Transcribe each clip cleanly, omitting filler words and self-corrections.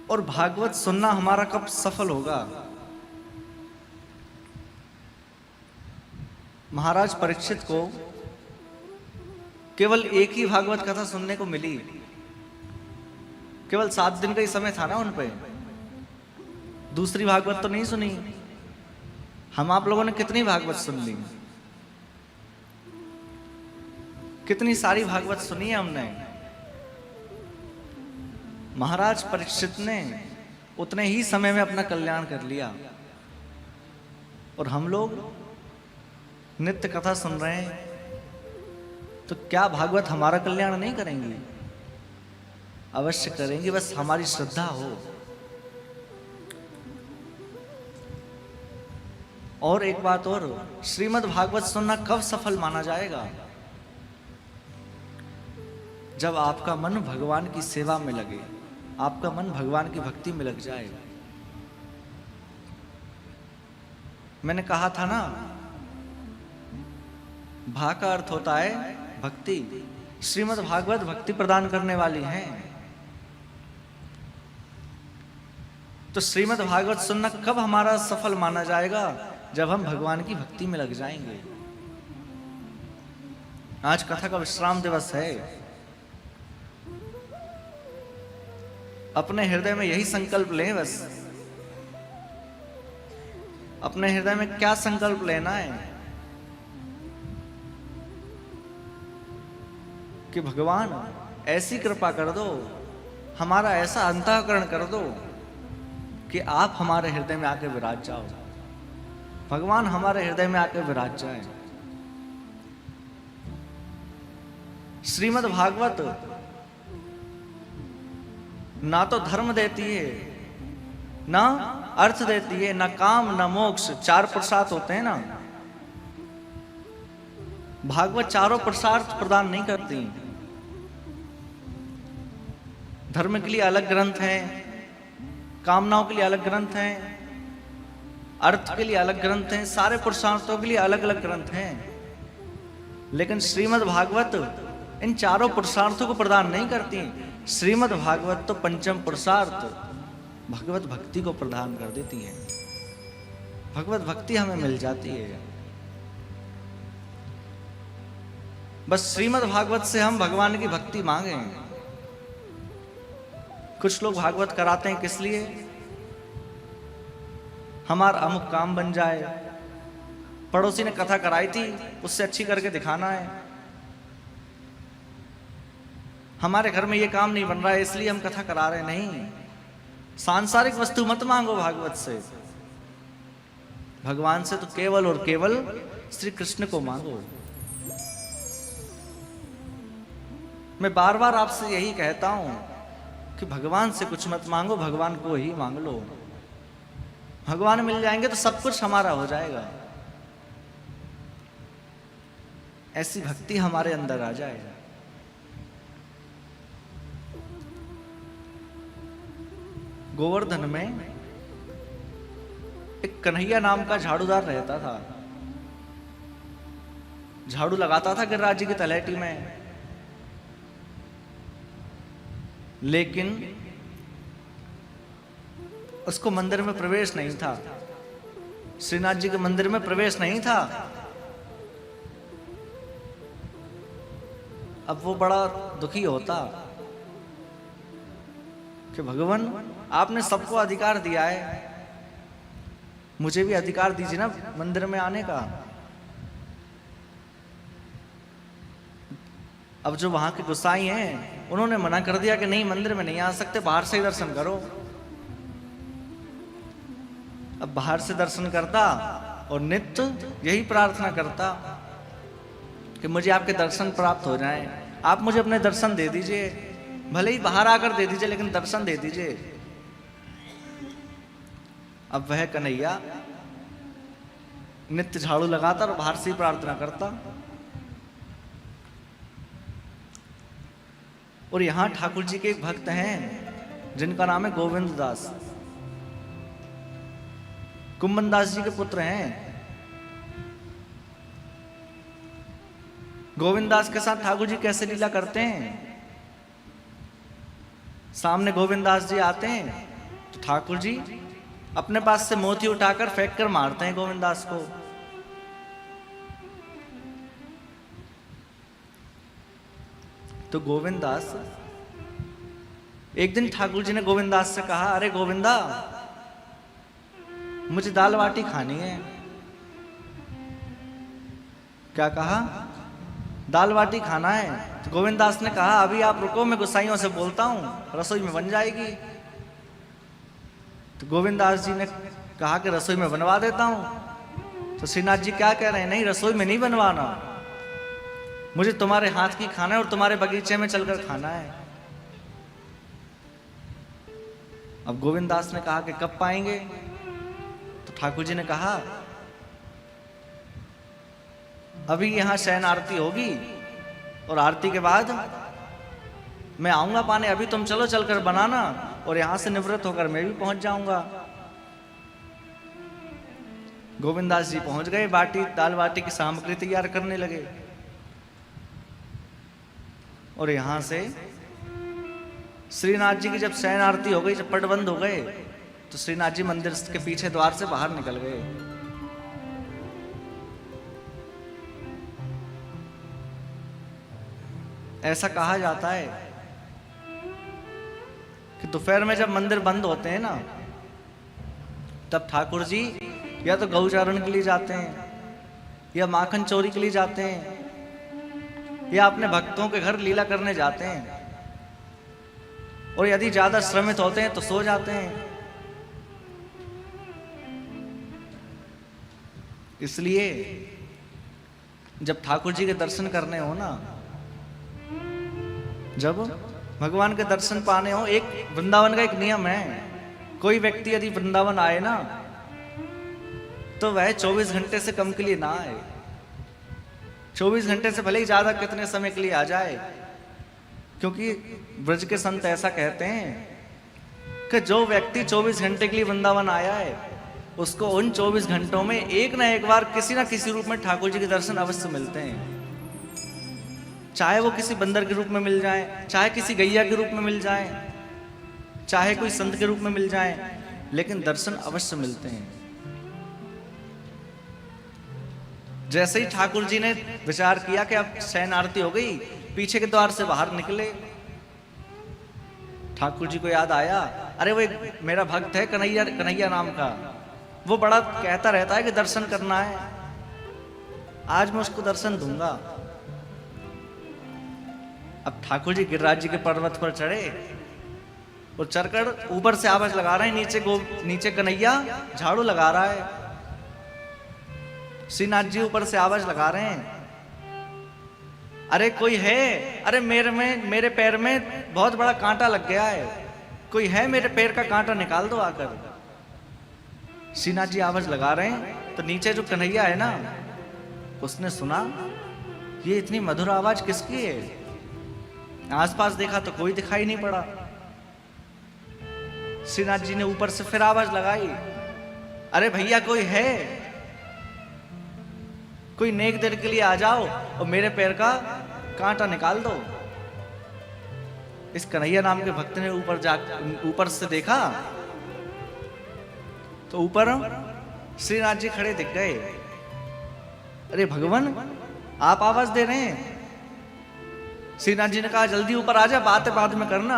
और भागवत सुनना हमारा कब सफल होगा? महाराज परीक्षित को केवल एक ही भागवत कथा सुनने को मिली। केवल 7 दिन का ही समय था ना उन पे, दूसरी भागवत तो नहीं सुनी। हम आप लोगों ने कितनी भागवत सुन ली, कितनी सारी भागवत सुनी है हमने। महाराज परीक्षित ने उतने ही समय में अपना कल्याण कर लिया, और हम लोग नित्य कथा सुन रहे हैं, तो क्या भागवत हमारा कल्याण नहीं करेंगी? अवश्य करेंगी, बस हमारी श्रद्धा हो। और एक बात और, श्रीमद् भागवत सुनना कब सफल माना जाएगा? जब आपका मन भगवान की सेवा में लगे, आपका मन भगवान की भक्ति में लग जाए। मैंने कहा था ना, भा का अर्थ होता है भक्ति। श्रीमद् भागवत भक्ति प्रदान करने वाली हैं। तो श्रीमद् भागवत सुनना कब हमारा सफल माना जाएगा? जब हम भगवान की भक्ति में लग जाएंगे। आज कथा का विश्राम दिवस है। अपने हृदय में यही संकल्प लें बस। अपने हृदय में क्या संकल्प लेना है कि भगवान ऐसी कृपा कर दो, हमारा ऐसा अंतःकरण कर दो कि आप हमारे हृदय में आके विराज जाओ। भगवान हमारे हृदय में आके विराज जाए। श्रीमद् भागवत ना तो धर्म देती है, ना अर्थ देती है, ना काम, ना मोक्ष। 4 पुरुषार्थ होते हैं ना, भागवत चारों पुरुषार्थ प्रदान नहीं करती। धर्म के लिए अलग ग्रंथ हैं, कामनाओं के लिए अलग ग्रंथ हैं, अर्थ के लिए अलग ग्रंथ हैं, सारे पुरुषार्थों के लिए अलग अलग ग्रंथ हैं। लेकिन श्रीमद् भागवत इन चारों पुरुषार्थों को प्रदान नहीं करती। श्रीमद् भागवत तो पंचम पुरुषार्थ भगवत भक्ति को प्रदान कर देती है। भगवत भक्ति हमें मिल जाती है। बस श्रीमद् भागवत से हम भगवान की भक्ति मांगे। कुछ लोग भागवत कराते हैं किस लिए? हमारा अमुक काम बन जाए, पड़ोसी ने कथा कराई थी उससे अच्छी करके दिखाना है, हमारे घर में ये काम नहीं बन रहा है इसलिए हम कथा करा रहे। नहीं, सांसारिक वस्तु मत मांगो भागवत से। भगवान से तो केवल और केवल श्री कृष्ण को मांगो। मैं बार बार आपसे यही कहता हूं कि भगवान से कुछ मत मांगो, भगवान को ही मांग लो। भगवान मिल जाएंगे तो सब कुछ हमारा हो जाएगा। ऐसी भक्ति हमारे अंदर आ जाए। गोवर्धन में एक कन्हैया नाम का झाड़ूदार रहता था। झाड़ू लगाता था गिरिराज जी की तलहटी में, लेकिन उसको मंदिर में प्रवेश नहीं था। श्रीनाथ जी के मंदिर में प्रवेश नहीं था। अब वो बड़ा दुखी होता कि भगवान आपने सबको अधिकार दिया है, मुझे भी अधिकार दीजिए ना मंदिर में आने का। अब जो वहां के गोसाई हैं उन्होंने मना कर दिया कि नहीं, मंदिर में नहीं आ सकते, बाहर से ही दर्शन करो। अब बाहर से दर्शन करता और नित्य यही प्रार्थना करता कि मुझे आपके दर्शन प्राप्त हो जाएं। आप मुझे अपने दर्शन दे दीजिए, भले ही बाहर आकर दे दीजिए लेकिन दर्शन दे दीजिए। अब वह कन्हैया नित्य झाड़ू लगाता और बाहर से ही प्रार्थना करता। और यहां ठाकुर जी के एक भक्त हैं जिनका नाम है गोविंद दास। कुंभन दास जी के पुत्र हैं। गोविंद दास के साथ ठाकुर जी कैसे लीला करते हैं। सामने गोविंद दास जी आते हैं ठाकुर जी अपने पास से मोती उठाकर फेंक कर मारते हैं गोविंदास को। तो गोविंदास, एक दिन ठाकुर जी ने गोविंदास से कहा, अरे गोविंदा, मुझे दाल बाटी खानी है। क्या कहा? दाल बाटी खाना है। तो गोविंदास ने कहा, अभी आप रुको, मैं गोसाइयों से बोलता हूं, रसोई में बन जाएगी। तो गोविंदास जी ने कहा कि रसोई में बनवा देता हूं। तो श्रीनाथ जी क्या कह रहे हैं? नहीं, रसोई में नहीं बनवाना, मुझे तुम्हारे हाथ की खाना है और तुम्हारे बगीचे में चलकर खाना है। अब गोविंदास ने कहा कि कब पाएंगे? तो ठाकुर जी ने कहा, अभी यहां शयन आरती होगी और आरती के बाद मैं आऊंगा पाने। अभी तुम चलो, चलकर बनाना, और यहां से निवृत्त होकर मैं भी पहुंच जाऊंगा। गोविंदास जी पहुंच गए, दाल बाटी की सामग्री तैयार करने लगे। और यहां से श्रीनाथ जी की जब शयन आरती हो गई, जब पट बंद हो गए, तो श्रीनाथ जी मंदिर के पीछे द्वार से बाहर निकल गए। ऐसा कहा जाता है कि दोपहर में जब मंदिर बंद होते हैं ना, तब ठाकुर जी या तो गौचारण के लिए जाते हैं, या माखन चोरी के लिए जाते हैं, या अपने भक्तों के घर लीला करने जाते हैं। और यदि ज्यादा श्रमित होते हैं तो सो जाते हैं। इसलिए जब ठाकुर जी के दर्शन करने हो ना, जब भगवान के दर्शन पाने हो, एक वृंदावन का एक नियम है, कोई व्यक्ति यदि वृंदावन आए ना, तो वह 24 घंटे से कम के लिए ना आए। 24 घंटे से भले ही ज्यादा कितने समय के लिए आ जाए, क्योंकि ब्रज के संत ऐसा कहते हैं कि जो व्यक्ति 24 घंटे के लिए वृंदावन आया है, उसको उन 24 घंटों में एक ना एक बार किसी ना किसी रूप में ठाकुर जी के दर्शन अवश्य मिलते हैं। चाहे वो किसी बंदर के रूप में मिल जाए, चाहे किसी गैया के रूप में मिल जाए, चाहे कोई संत के रूप में मिल जाए, लेकिन दर्शन अवश्य मिलते हैं। जैसे ही ठाकुर जी ने विचार किया कि अब शयन आरती हो गई, पीछे के द्वार से बाहर निकले। ठाकुर जी को याद आया, अरे वो एक मेरा भक्त है कन्हैया नाम का, वो बड़ा कहता रहता है कि दर्शन करना है, आज मैं उसको दर्शन दूंगा। अब ठाकुर जी गिरिराज जी के पर्वत पर चढ़े और चढ़कर ऊपर से आवाज लगा रहे हैं, नीचे कन्हैया झाड़ू लगा रहा है। श्रीनाथ जी ऊपर से आवाज लगा रहे हैं, अरे कोई है, अरे मेरे पैर में बहुत बड़ा कांटा लग गया है, कोई है, मेरे पैर का कांटा निकाल दो आकर। श्रीनाथ जी आवाज लगा रहे हैं, तो नीचे जो कन्हैया है ना, उसने सुना ये इतनी मधुर आवाज किसकी है। आसपास देखा तो कोई दिखाई नहीं पड़ा। श्रीनाथ जी ने ऊपर से फिर आवाज लगाई, अरे भैया कोई है, कोई नेक देर के लिए आ जाओ और मेरे पैर का कांटा निकाल दो। इस कन्हैया नाम के भक्त ने ऊपर से देखा तो ऊपर श्रीनाथ जी खड़े दिख गए। अरे भगवान, आप आवाज दे रहे हैं। श्रीनाथ जी ने कहा, जल्दी ऊपर आ जा, बात बाद में करना।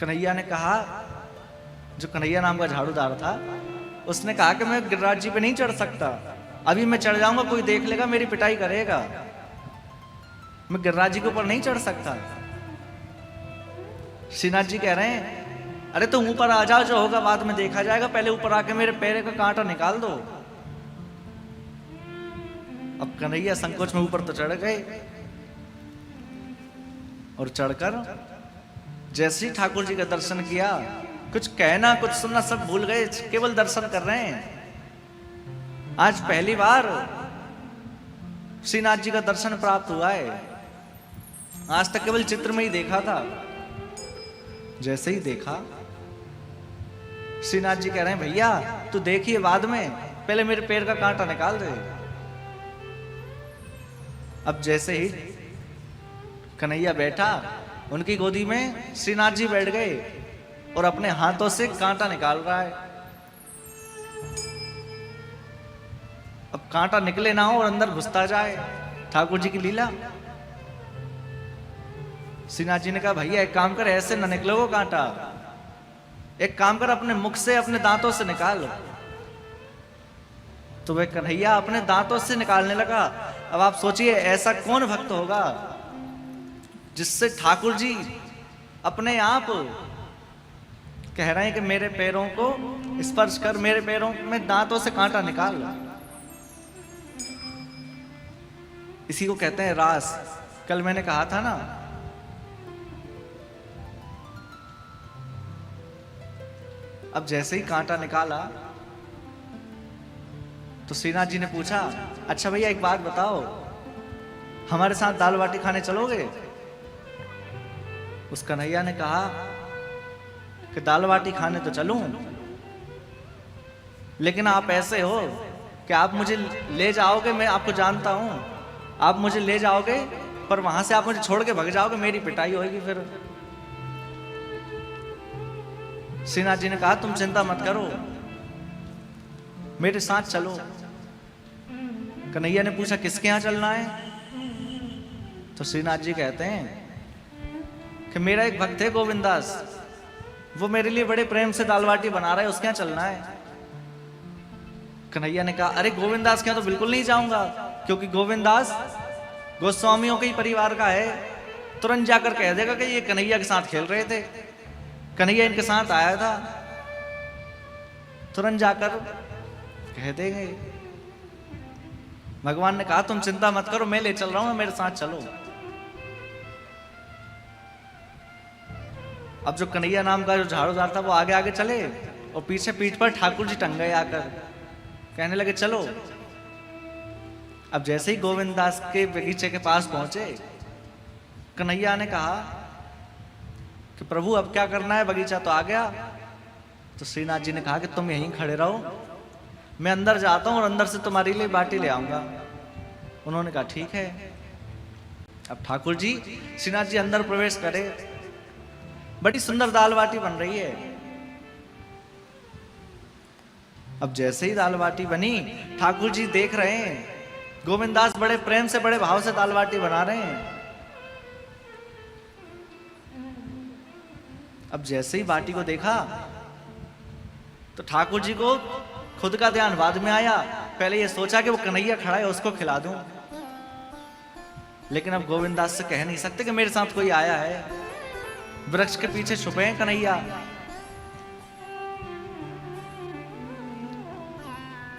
कन्हैया ने कहा, जो कन्हैया नाम का झाड़ूदार था, उसने कहा कि मैं गिरिराज जी पे नहीं चढ़ सकता, अभी मैं चढ़ जाऊंगा कोई देख लेगा, मेरी पिटाई करेगा, मैं गिरिराज जी के ऊपर नहीं चढ़ सकता। श्रीनाथ जी कह रहे हैं, अरे तुम ऊपर आ जाओ, जो होगा बाद में देखा जाएगा, पहले ऊपर आके मेरे पैर का कांटा निकाल दो। अब कन्हैया संकोच में ऊपर तो चढ़ गए, और चढ़कर जैसे ही ठाकुर जी का दर्शन किया, कुछ कहना कुछ सुनना सब भूल गए, केवल दर्शन कर रहे हैं। आज पहली बार श्रीनाथ जी का दर्शन प्राप्त हुआ है, आज तक केवल चित्र में ही देखा था। जैसे ही देखा, श्रीनाथ जी कह रहे हैं, भैया तू देखिए बाद में, पहले मेरे पैर का कांटा निकाल दे। अब जैसे ही कन्हैया बैठा, उनकी गोदी में श्रीनाथ जी बैठ गए। और अपने हाथों से कांटा निकाल रहा है। अब कांटा निकले ना हो और अंदर घुसता जाए, ठाकुर जी की लीला। श्रीनाथ जी ने कहा भैया एक काम कर, ऐसे न निकले वो कांटा, एक काम कर अपने मुख से, अपने दांतों से निकाल। तो वह कन्हैया अपने दांतों से निकालने लगा। अब आप सोचिए ऐसा कौन भक्त होगा जिससे ठाकुर जी अपने आप कह रहे हैं कि मेरे पैरों को स्पर्श कर, मेरे पैरों में दांतों से कांटा निकाल। इसी को कहते हैं रास। कल मैंने कहा था ना, अब जैसे ही कांटा निकाला तो श्रीनाथ जी ने पूछा, अच्छा भैया एक बात बताओ, हमारे साथ दाल बाटी खाने चलोगे? उस कन्हैया ने कहा कि दाल बाटी खाने तो चलूं, लेकिन आप ऐसे हो कि आप मुझे ले जाओगे, मैं आपको जानता हूं, आप मुझे ले जाओगे पर वहां से आप मुझे छोड़ के भाग जाओगे, मेरी पिटाई होगी फिर। श्रीनाथ जी ने कहा तुम चिंता मत करो, मेरे साथ चलो। कन्हैया ने पूछा किसके यहां चलना है? तो श्रीनाथ जी कहते हैं कि मेरा एक भक्त है गोविंदास, वो मेरे लिए बड़े प्रेम से दाल बाटी बना रहा है, उसके यहां चलना है। कन्हैया ने कहा अरे गोविंदास के यहां तो बिल्कुल नहीं जाऊंगा, क्योंकि गोविंदास गोस्वामियों के ही परिवार का है, तुरंत जाकर कह देगा कि ये कन्हैया के साथ खेल रहे थे, कन्हैया इनके साथ आया था, तुरंत जाकर कह देंगे। भगवान ने कहा तुम चिंता मत करो, मैं ले चल रहा हूं, मेरे साथ चलो। अब जो कन्हैया नाम का जो झाड़ूदार था वो आगे आगे चले और पीछे पीठ पर ठाकुर जी टंग गए आकर, कहने लगे चलो। अब जैसे ही गोविंदास के बगीचे के पास पहुंचे, कन्हैया ने कहा कि प्रभु अब क्या करना है, बगीचा तो आ गया। तो श्रीनाथ जी ने कहा कि तुम यहीं खड़े रहो, मैं अंदर जाता हूं और अंदर से तुम्हारे लिए बाटी ले आऊंगा। उन्होंने कहा ठीक है। अब ठाकुर जी, श्रीनाथ जी अंदर प्रवेश करे, बड़ी सुंदर दाल बाटी बन रही है। अब जैसे ही दाल बाटी बनी, ठाकुर जी देख रहे हैं गोविंदास बड़े प्रेम से, बड़े भाव से दाल बाटी बना रहे हैं। अब जैसे ही बाटी को देखा तो ठाकुर जी को खुद का ध्यान बाद में आया। पहले ये सोचा कि वो कन्हैया खड़ा है उसको खिला दूं, लेकिन अब गोविंदास से कह नहीं सकते कि मेरे साथ कोई आया है, वृक्ष के पीछे छुपे हैं कन्हैया।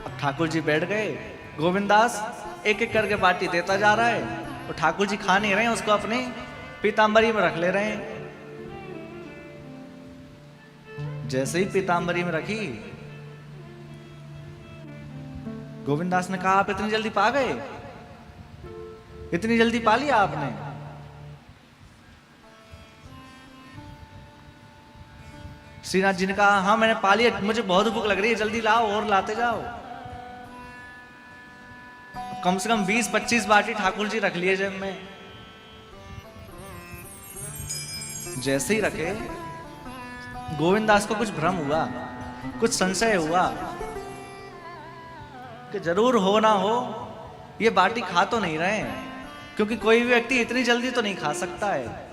अब ठाकुर जी बैठ गए, गोविंदास एक एक करके बाटी देता जा रहा है और ठाकुर जी खा नहीं रहे हैं, उसको अपने पीतांबरी में रख ले रहे हैं। जैसे ही पीतांबरी में रखी, गोविंदास ने कहा आप इतनी जल्दी पा गए, इतनी जल्दी पा लिया आपने? श्रीनाथ जी ने कहा हाँ मैंने पा लिया, मुझे बहुत भूख लग रही है, जल्दी लाओ और लाते जाओ। कम से कम 20-25 बाटी ठाकुर जी रख लिए जेब में। जैसे ही रखे, गोविंदास को कुछ भ्रम हुआ, कुछ संशय हुआ कि जरूर हो ना हो ये बाटी खा तो नहीं रहे हैं, क्योंकि कोई भी व्यक्ति इतनी जल्दी तो नहीं खा सकता है।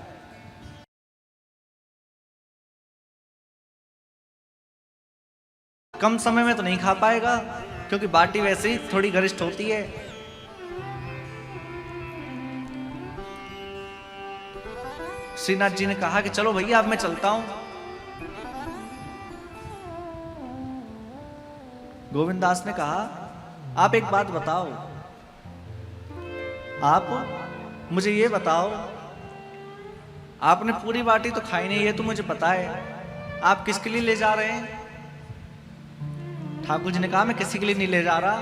कम समय में तो नहीं खा पाएगा, क्योंकि बाटी वैसे ही थोड़ी गरिष्ठ होती है। श्रीनाथ जी ने कहा कि चलो भैया अब मैं चलता हूं। गोविंदास ने कहा आप एक बात बताओ, आप मुझे ये बताओ, आपने पूरी बाटी तो खाई नहीं, ये तो मुझे पता है, आप किसके लिए ले जा रहे हैं? ठाकुर जी ने कहा मैं किसी के लिए नहीं ले जा रहा,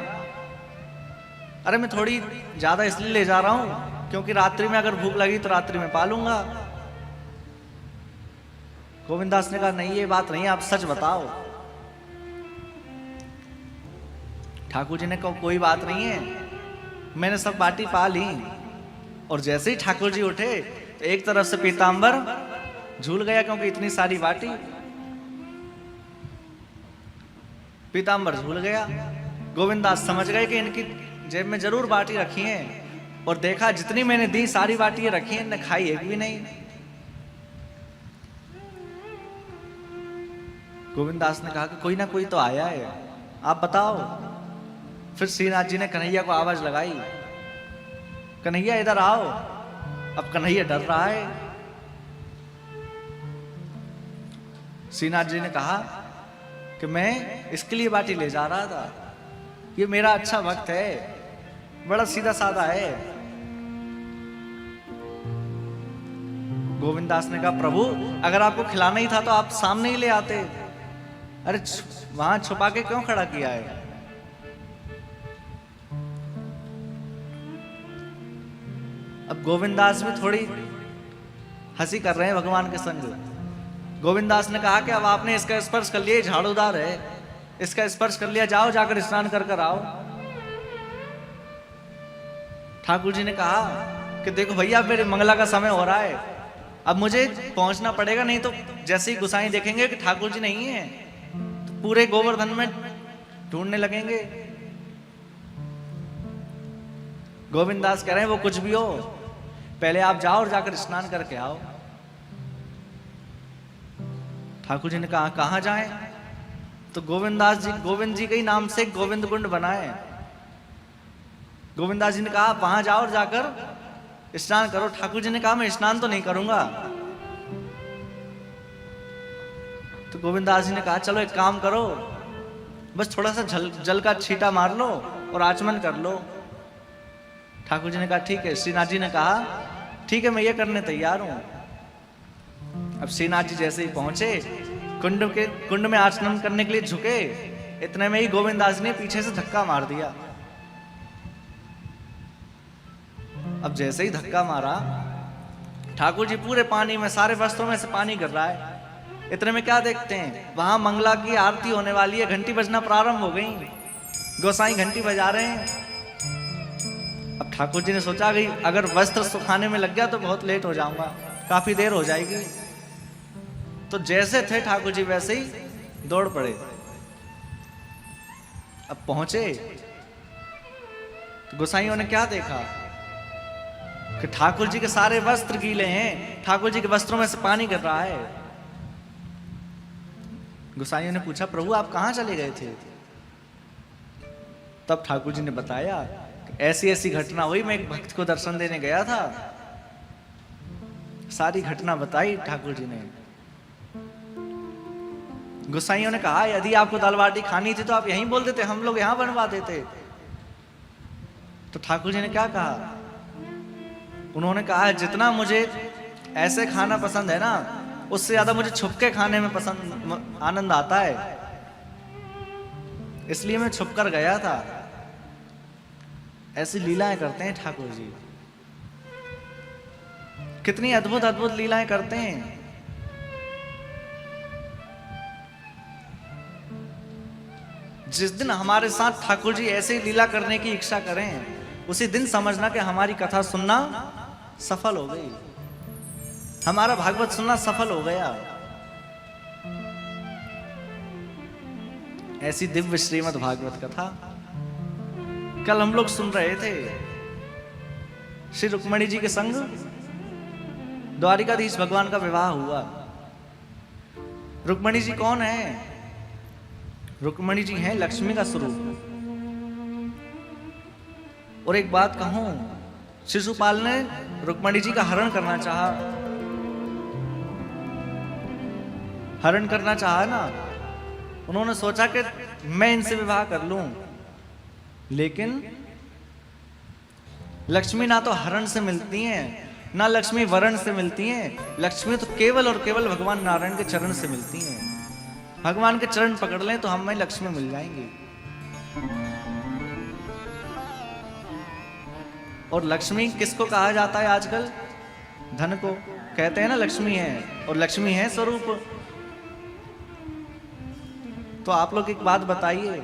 अरे मैं थोड़ी ज्यादा इसलिए ले जा रहा हूं क्योंकि रात्रि में अगर भूख लगी तो रात्रि में पा लूंगा। गोविंदास ने कहा नहीं ये बात नहीं, आप सच बताओ। ठाकुर जी ने कहा कोई बात नहीं है, मैंने सब बाटी पा ली। और जैसे ही ठाकुर जी उठे तो एक तरफ से पीतांबर झूल गया, क्योंकि इतनी सारी बाटी। पीताम्बर झूल गया। गोविंदास समझ गए कि इनकी जेब में जरूर बाटी रखी है, और देखा जितनी मैंने दी सारी बाटी रखी है, इनने खाई एक भी नहीं। गोविंदास ने कहा कि कोई ना कोई तो आया है, आप बताओ। फिर श्रीनाथ जी ने कन्हैया को आवाज लगाई, कन्हैया इधर आओ। अब कन्हैया डर रहा है। श्रीनाथ जी ने कहा कि मैं इसके लिए बाटी ले जा रहा था, ये मेरा अच्छा भक्त है, बड़ा सीधा साधा है। गोविंदास ने कहा प्रभु अगर आपको खिलाना ही था तो आप सामने ही ले आते, अरे वहां छुपा के क्यों खड़ा किया है। अब गोविंदास भी थोड़ी हंसी कर रहे हैं भगवान के संग। गोविंदास ने कहा कि अब आपने इसका स्पर्श कर लिया, झाड़ूदार है, इसका स्पर्श कर लिया, जाओ जाकर स्नान कर कर आओ। ठाकुर जी ने कहा कि देखो भैया मेरे मंगला का समय हो रहा है, अब मुझे पहुंचना पड़ेगा, नहीं तो जैसे ही गुसाई देखेंगे कि ठाकुर जी नहीं है तो पूरे गोवर्धन में ढूंढने लगेंगे। गोविंदास कह रहे हैं वो कुछ भी हो, पहले आप जाओ और जाकर स्नान करके आओ। ठाकुर जी ने कहा कहां जाएं? तो गोविंद जी के ही नाम से गोविंद कुंड बनाए। गोविंदास जी ने कहा वहां जाओ और जाकर स्नान करो। ठाकुर जी ने कहा मैं स्नान तो नहीं करूंगा। तो गोविंदास जी ने कहा चलो एक काम करो, बस थोड़ा सा जल का छींटा मार लो और आचमन कर लो। ठाकुर जी ने कहा ठीक है। श्रीनाथ जी ने कहा ठीक है मैं ये करने तैयार हूं। अब श्रीनाथ जी जैसे ही पहुंचे कुंड में आचमन करने के लिए झुके, इतने में ही गोविंदास ने पीछे से धक्का मार दिया। अब जैसे ही धक्का मारा, ठाकुर जी पूरे पानी में, सारे वस्त्रों में से पानी गिर रहा है। इतने में क्या देखते हैं, वहां मंगला की आरती होने वाली है, घंटी बजना प्रारंभ हो गई, गोसाई घंटी बजा रहे हैं। अब ठाकुर जी ने सोचा कि अगर वस्त्र सुखाने में लग गया तो बहुत लेट हो जाऊंगा, काफी देर हो जाएगी। तो जैसे थे ठाकुर जी वैसे ही दौड़ पड़े। अब पहुंचे तो गोसाइयों ने क्या देखा कि ठाकुर जी के सारे वस्त्र गीले हैं, ठाकुर जी के वस्त्रों में से पानी गिर रहा है। गोसाइयों ने पूछा प्रभु आप कहां चले गए थे? तब ठाकुर जी ने बताया कि ऐसी ऐसी घटना हुई, मैं एक भक्त को दर्शन देने गया था। सारी घटना बताई ठाकुर जी ने। गोसाइयों ने कहा यदि आपको दाल बाटी खानी थी तो आप यहीं बोल देते, हम लोग यहां बनवा देते। तो ठाकुर जी ने क्या कहा, उन्होंने कहा जितना मुझे ऐसे खाना पसंद है ना, उससे ज्यादा मुझे छुप के खाने में पसंद आनंद आता है, इसलिए मैं छुप कर गया था। ऐसी लीलाएं करते हैं ठाकुर जी, कितनी अद्भुत अद्भुत लीलाएं करते हैं। जिस दिन हमारे साथ ठाकुर जी ऐसे ही लीला करने की इच्छा करें, उसी दिन समझना कि हमारी कथा सुनना सफल हो गई, हमारा भागवत सुनना सफल हो गया। ऐसी दिव्य श्रीमद् भागवत कथा कल हम लोग सुन रहे थे। श्री रुक्मणी जी के संग द्वारिकाधीश भगवान का विवाह हुआ। रुक्मणी जी कौन है? रुक्मणी जी हैं लक्ष्मी का स्वरूप। और एक बात कहूं, शिशुपाल ने रुक्मणी जी का हरण करना चाहा। हरण करना चाहा ना, उन्होंने सोचा कि मैं इनसे विवाह कर लूं, लेकिन लक्ष्मी ना तो हरण से मिलती हैं, ना लक्ष्मी वरण से मिलती हैं। लक्ष्मी तो केवल और केवल भगवान नारायण के चरण से मिलती हैं। भगवान के चरण पकड़ लें तो हमें लक्ष्मी मिल जाएंगी। और लक्ष्मी किसको कहा जाता है आजकल? धन को कहते हैं ना लक्ष्मी है, और लक्ष्मी है स्वरूप। तो आप लोग एक बात बताइए,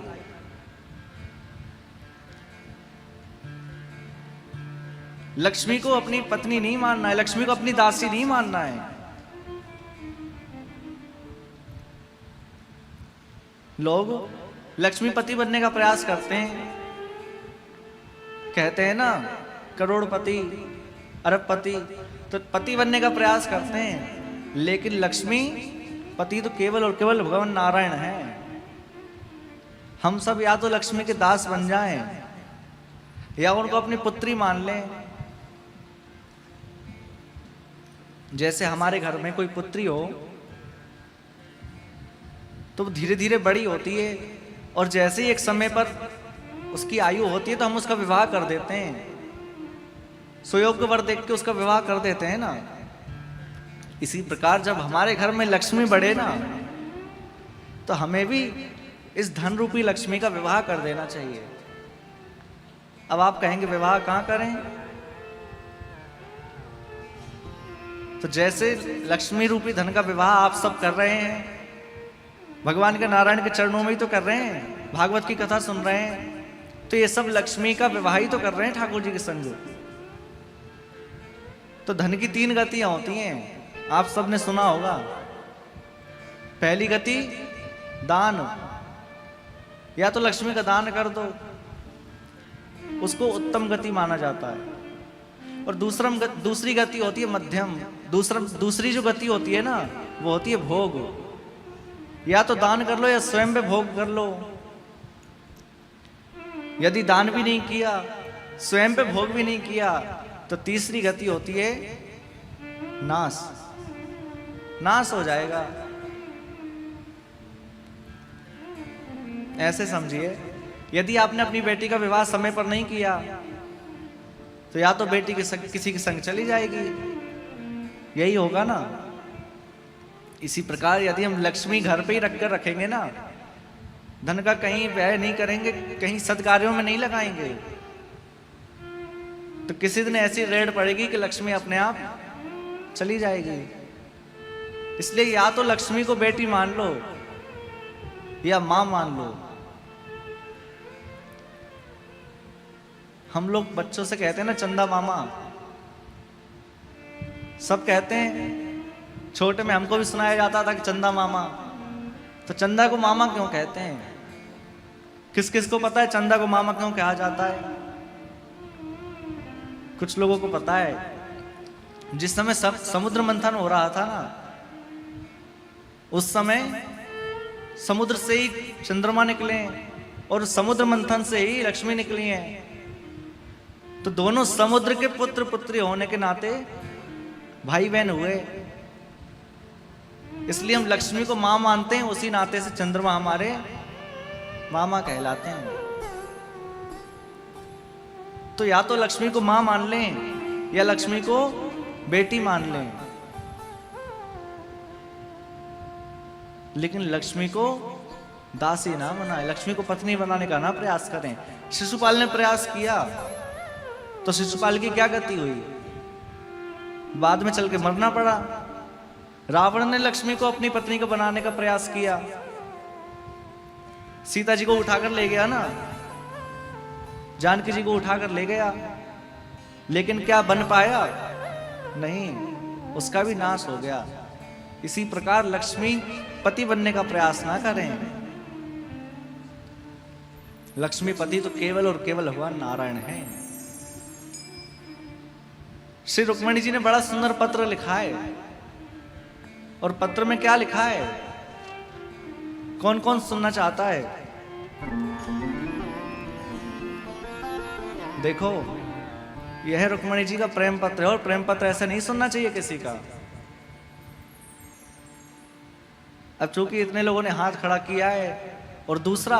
लक्ष्मी को अपनी पत्नी नहीं मानना है, लक्ष्मी को अपनी दासी नहीं मानना है। लोग लक्ष्मीपति बनने का प्रयास करते हैं, कहते हैं ना करोड़पति अरबपति, तो पति बनने का प्रयास करते हैं, लेकिन लक्ष्मी पति तो केवल और केवल भगवान नारायण है। हम सब या तो लक्ष्मी के दास बन जाएं या उनको अपनी पुत्री मान लें। जैसे हमारे घर में कोई पुत्री हो तो धीरे धीरे बड़ी होती है, और जैसे ही एक समय पर उसकी आयु होती है तो हम उसका विवाह कर देते हैं, सुयोग्य वर देख के उसका विवाह कर देते हैं ना। इसी प्रकार जब हमारे घर में लक्ष्मी बढ़े ना, तो हमें भी इस धन रूपी लक्ष्मी का विवाह कर देना चाहिए। अब आप कहेंगे विवाह कहाँ करें? तो जैसे लक्ष्मी रूपी धन का विवाह आप सब कर रहे हैं, भगवान के नारायण के चरणों में ही तो कर रहे हैं, भागवत की कथा सुन रहे हैं, तो ये सब लक्ष्मी का विवाह ही तो कर रहे हैं ठाकुर जी के संग। तो धन की 3 गतियां होती हैं, आप सबने सुना होगा। पहली गति दान, या तो लक्ष्मी का दान कर दो, उसको उत्तम गति माना जाता है। और दूसरी गति होती है मध्यम। दूसरी जो गति होती है ना, वो होती है भोग। या तो दान कर लो या स्वयं पे भोग कर लो। यदि दान भी नहीं किया, स्वयं पे भोग भी नहीं किया, तो तीसरी गति होती है नाश। नाश हो जाएगा। ऐसे समझिए, यदि आपने अपनी बेटी का विवाह समय पर नहीं किया तो या तो बेटी किसी के संग चली जाएगी, यही होगा ना। इसी प्रकार यदि हम लक्ष्मी घर पे ही रखकर रखेंगे ना, धन का कहीं व्यय नहीं करेंगे, कहीं सद्कार्यों में नहीं लगाएंगे, तो किसी दिन ऐसी रेड पड़ेगी कि लक्ष्मी अपने आप चली जाएगी। इसलिए या तो लक्ष्मी को बेटी मान लो या मां मान लो। हम लोग बच्चों से कहते हैं ना चंदा मामा, सब कहते हैं। छोटे में हमको भी सुनाया जाता था कि चंदा मामा। तो चंदा को मामा क्यों कहते हैं? किस किस को पता है चंदा को मामा क्यों कहा जाता है? कुछ लोगों को पता है। जिस समय समुद्र मंथन हो रहा था ना, उस समय समुद्र से ही चंद्रमा निकले और समुद्र मंथन से ही लक्ष्मी निकली हैं। तो दोनों समुद्र के पुत्र पुत्री होने के नाते भाई बहन हुए। इसलिए हम लक्ष्मी को मां मानते हैं, उसी नाते से चंद्रमा हमारे मामा कहलाते हैं। तो या तो लक्ष्मी को मां मान लें या लक्ष्मी को बेटी मान लें, लेकिन लक्ष्मी को दासी ना बनाए, लक्ष्मी को पत्नी बनाने का ना प्रयास करें। शिशुपाल ने प्रयास किया तो शिशुपाल की क्या गति हुई? बाद में चल के मरना पड़ा। रावण ने लक्ष्मी को अपनी पत्नी को बनाने का प्रयास किया, सीता जी को उठाकर ले गया ना, जानकी जी को उठाकर ले गया, लेकिन क्या बन पाया? नहीं, उसका भी नाश हो गया। इसी प्रकार लक्ष्मी पति बनने का प्रयास ना करें। लक्ष्मी पति तो केवल और केवल भगवान नारायण हैं। श्री रुक्मणी जी ने बड़ा सुंदर पत्र लिखा है, और पत्र में क्या लिखा है कौन कौन सुनना चाहता है? देखो, यह रुक्मणी जी का प्रेम पत्र है, और प्रेम पत्र ऐसे नहीं सुनना चाहिए किसी का। अब चूंकि इतने लोगों ने हाथ खड़ा किया है, और दूसरा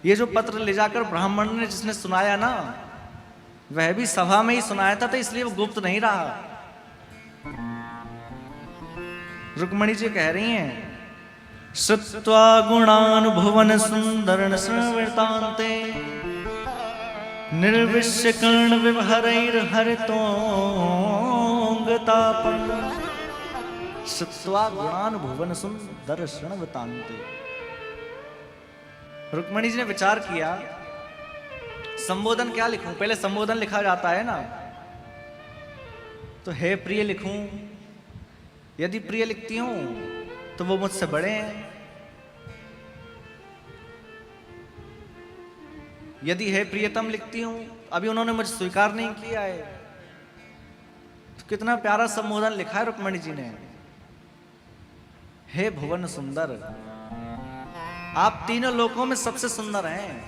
ये जो पत्र ले जाकर ब्राह्मण ने जिसने सुनाया ना, वह भी सभा में ही सुनाया था, तो इसलिए वो गुप्त नहीं रहा। रुक्मणी जी कह रही हैं, श्रुत्वा गुणान् भुवन सुंदर श्रवृतान्ते निर्विश्य कर्ण विभरैर् हरितोंगतापम्। श्रुत्वा गुणान् भुवन सुंदर श्रवृतान्ते। रुक्मणी जी ने विचार किया, संबोधन क्या लिखूं? पहले संबोधन लिखा जाता है ना, तो हे प्रिय लिखूं। यदि प्रिय लिखती हूं तो वो मुझसे बड़े हैं, यदि है प्रियतम लिखती हूं, अभी उन्होंने मुझे स्वीकार नहीं किया है। तो कितना प्यारा संबोधन लिखा है रुक्मणी जी ने। हे भुवन सुंदर, आप तीनों लोकों में सबसे सुंदर हैं।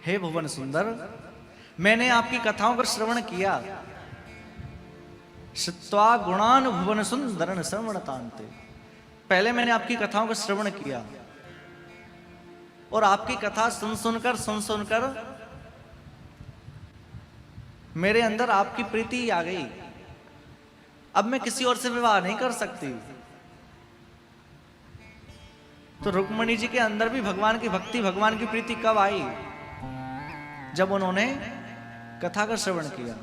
हे भुवन सुंदर, मैंने आपकी कथाओं का श्रवण किया। श्रुत्वा गुणान भुवन सुंदरन श्रवणतान्ते, पहले मैंने आपकी कथाओं का श्रवण किया और आपकी कथा सुन सुनकर मेरे अंदर आपकी प्रीति आ गई। अब मैं किसी और से विवाह नहीं कर सकती। तो रुक्मणी जी के अंदर भी भगवान की भक्ति, भगवान की प्रीति कब आई? जब उन्होंने कथा का श्रवण किया।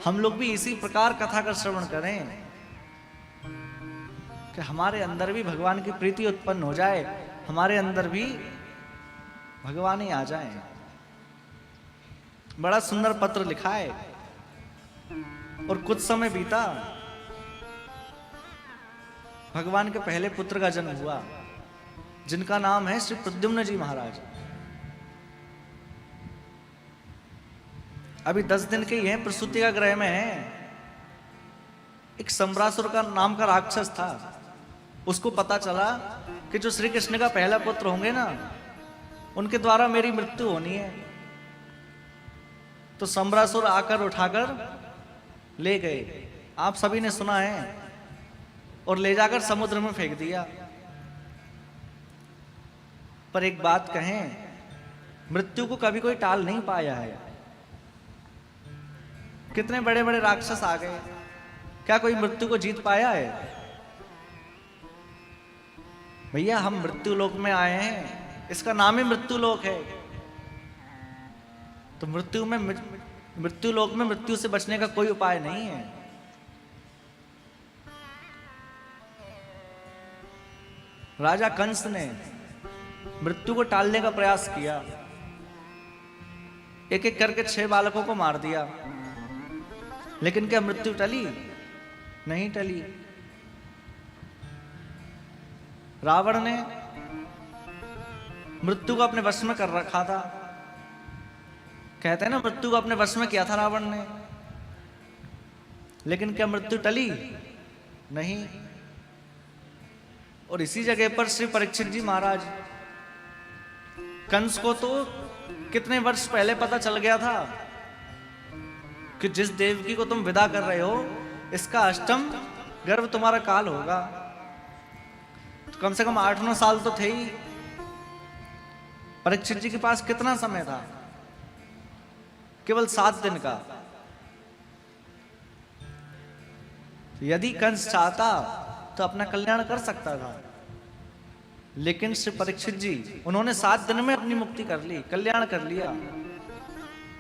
हम लोग भी इसी प्रकार कथा का श्रवण करें कि हमारे अंदर भी भगवान की प्रीति उत्पन्न हो जाए, हमारे अंदर भी भगवान ही आ जाए। बड़ा सुंदर पत्र लिखा है। और कुछ समय बीता, भगवान के पहले पुत्र का जन्म हुआ, जिनका नाम है श्री प्रद्युम्न जी महाराज। अभी 10 दिन के ही हैं, प्रसूति का ग्रह में है। एक सम्रासुर का नाम का राक्षस था, उसको पता चला कि जो श्री कृष्ण का पहला पुत्र होंगे ना, उनके द्वारा मेरी मृत्यु होनी है। तो सम्रासुर आकर उठाकर ले गए, आप सभी ने सुना है, और ले जाकर समुद्र में फेंक दिया। पर एक बात कहें, मृत्यु को कभी कोई टाल नहीं पाया है। कितने बड़े बड़े राक्षस आ गए, क्या कोई मृत्यु को जीत पाया है? भैया, हम मृत्यु लोक में आए हैं, इसका नाम ही मृत्यु लोक है। तो मृत्यु लोक में मृत्यु से बचने का कोई उपाय नहीं है। राजा कंस ने मृत्यु को टालने का प्रयास किया, एक एक करके 6 बालकों को मार दिया, लेकिन क्या मृत्यु टली? नहीं टली। रावण ने मृत्यु को अपने वश में कर रखा था। कहते हैं ना, मृत्यु को अपने वश में किया था रावण ने, लेकिन क्या मृत्यु टली? नहीं। और इसी जगह पर श्री परीक्षित जी महाराज, कंस को तो कितने वर्ष पहले पता चल गया था कि जिस देवकी को तुम विदा कर रहे हो, इसका अष्टम गर्भ तुम्हारा काल होगा। तो कम से कम 8-9 साल तो थे ही। परीक्षित जी के पास कितना समय था? केवल 7 दिन का। यदि कंस चाहता तो अपना कल्याण कर सकता था, लेकिन श्री परीक्षित जी, उन्होंने 7 दिन में अपनी मुक्ति कर ली, कल्याण कर लिया।